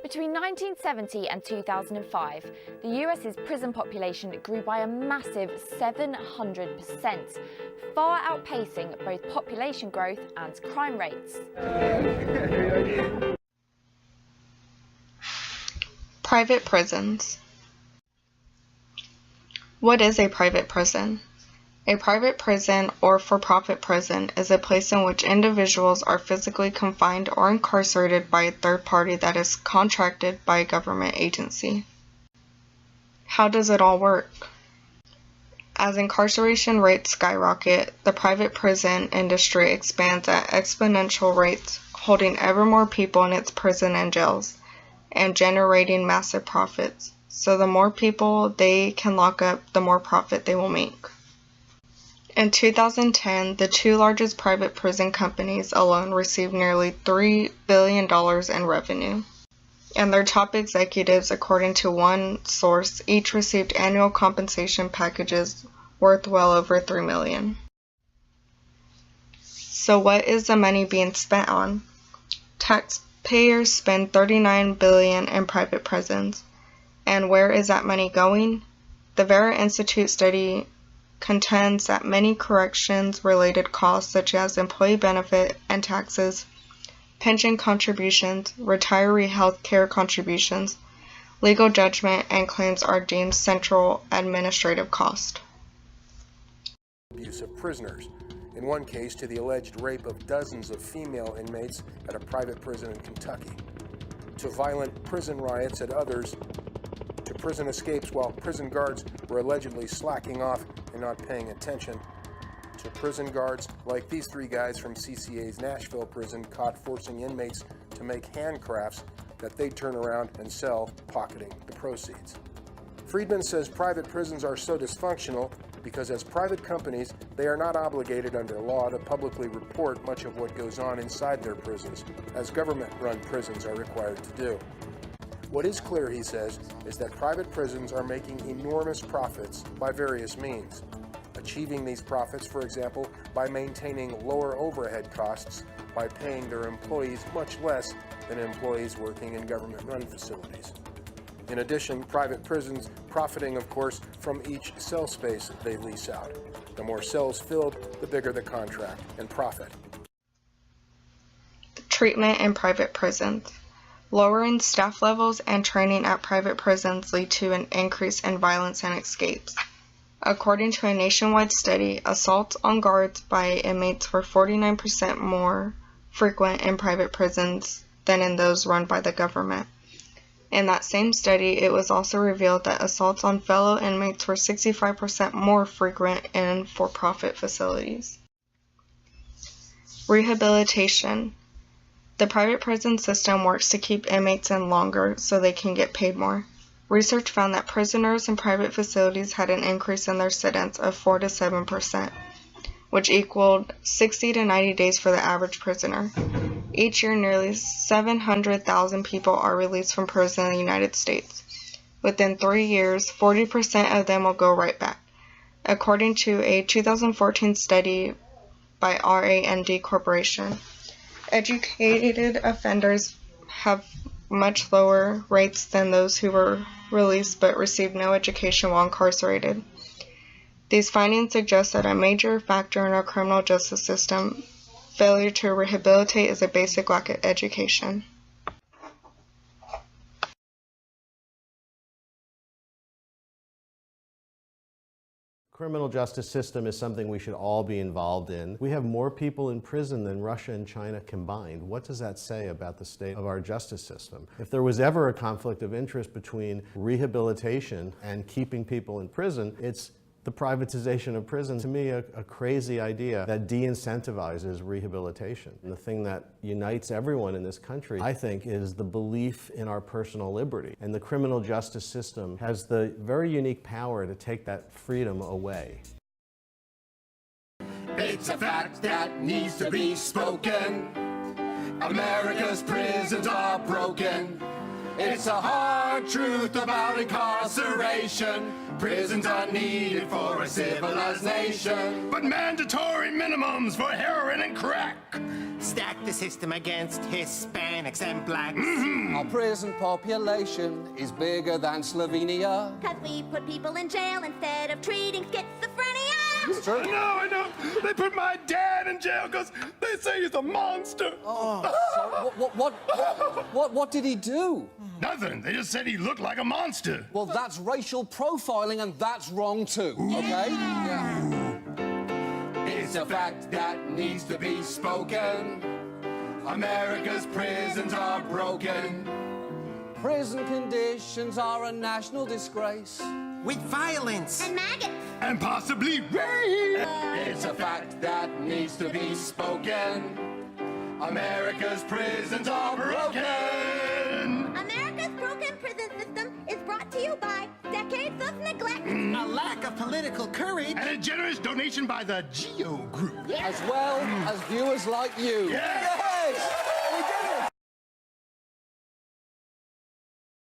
Between 1970 and 2005, the US's prison population grew by a massive 700%, far outpacing both population growth and crime rates. Private prisons. What is a private prison? A private prison or for-profit prison is a place in which individuals are physically confined or incarcerated by a third party that is contracted by a government agency. How does it all work? As incarceration rates skyrocket, the private prison industry expands at exponential rates, holding ever more people in its prison and jails, and generating massive profits. So the more people they can lock up, the more profit they will make. In 2010, the two largest private prison companies alone received nearly $3 billion in revenue. And their top executives, according to one source, each received annual compensation packages worth well over $3 million. So what is the money being spent on? Taxpayers spend $39 billion in private prisons. And where is that money going? The Vera Institute study contends that many corrections-related costs such as employee benefit and taxes, pension contributions, retiree health care contributions, legal judgment, and claims are deemed central administrative cost. Abuse of prisoners. In one case, to the alleged rape of dozens of female inmates at a private prison in Kentucky, to violent prison riots at others, to prison escapes while prison guards were allegedly slacking off and not paying attention, to prison guards like these three guys from CCA's Nashville prison caught forcing inmates to make handcrafts that they'd turn around and sell, pocketing the proceeds. Friedman says private prisons are so dysfunctional because as private companies, they are not obligated under law to publicly report much of what goes on inside their prisons, as government-run prisons are required to do. What is clear, he says, is that private prisons are making enormous profits by various means, achieving these profits, for example, by maintaining lower overhead costs by paying their employees much less than employees working in government-run facilities. In addition, private prisons profiting, of course, from each cell space they lease out. The more cells filled, the bigger the contract and profit. Treatment in private prisons. Lowering staff levels and training at private prisons lead to an increase in violence and escapes. According to a nationwide study, assaults on guards by inmates were 49% more frequent in private prisons than in those run by the government. In that same study, it was also revealed that assaults on fellow inmates were 65% more frequent in for-profit facilities. Rehabilitation. The private prison system works to keep inmates in longer so they can get paid more. Research found that prisoners in private facilities had an increase in their sentence of 4 to 7%, which equaled 60 to 90 days for the average prisoner. Each year, nearly 700,000 people are released from prison in the United States. Within 3 years, 40% of them will go right back, according to a 2014 study by RAND Corporation. Educated offenders have much lower rates than those who were released but received no education while incarcerated. These findings suggest that a major factor in our criminal justice system failure to rehabilitate is a basic lack of education. Criminal justice system is something we should all be involved in. We have more people in prison than Russia and China combined. What does that say about the state of our justice system? If there was ever a conflict of interest between rehabilitation and keeping people in prison, it's the privatization of prisons. To me, a crazy idea that de-incentivizes rehabilitation. And the thing that unites everyone in this country, I think, is the belief in our personal liberty. And the criminal justice system has the very unique power to take that freedom away. It's a fact that needs to be spoken. America's prisons are broken. It's a hard truth about incarceration. Prisons are needed for a civilized nation. But mandatory minimums for heroin and crack. Stack the system against Hispanics and blacks. Our prison population is bigger than Slovenia. Cause we put people in jail instead of treating schizophrenia. It's true. I know. They put my dad in jail because they say he's a monster. Oh, sorry. What did he do? Nothing. They just said he looked like a monster. Well, that's racial profiling, and that's wrong too, okay? Yeah. It's a fact that needs to be spoken. America's prisons are broken. Prison conditions are a national disgrace. With violence. And maggots. And possibly rape. It's a fact that needs to be spoken. America's prisons are broken. America's broken prison system is brought to you by decades of neglect. A lack of political courage. And a generous donation by the GO Group. As well as viewers like you. Yeah.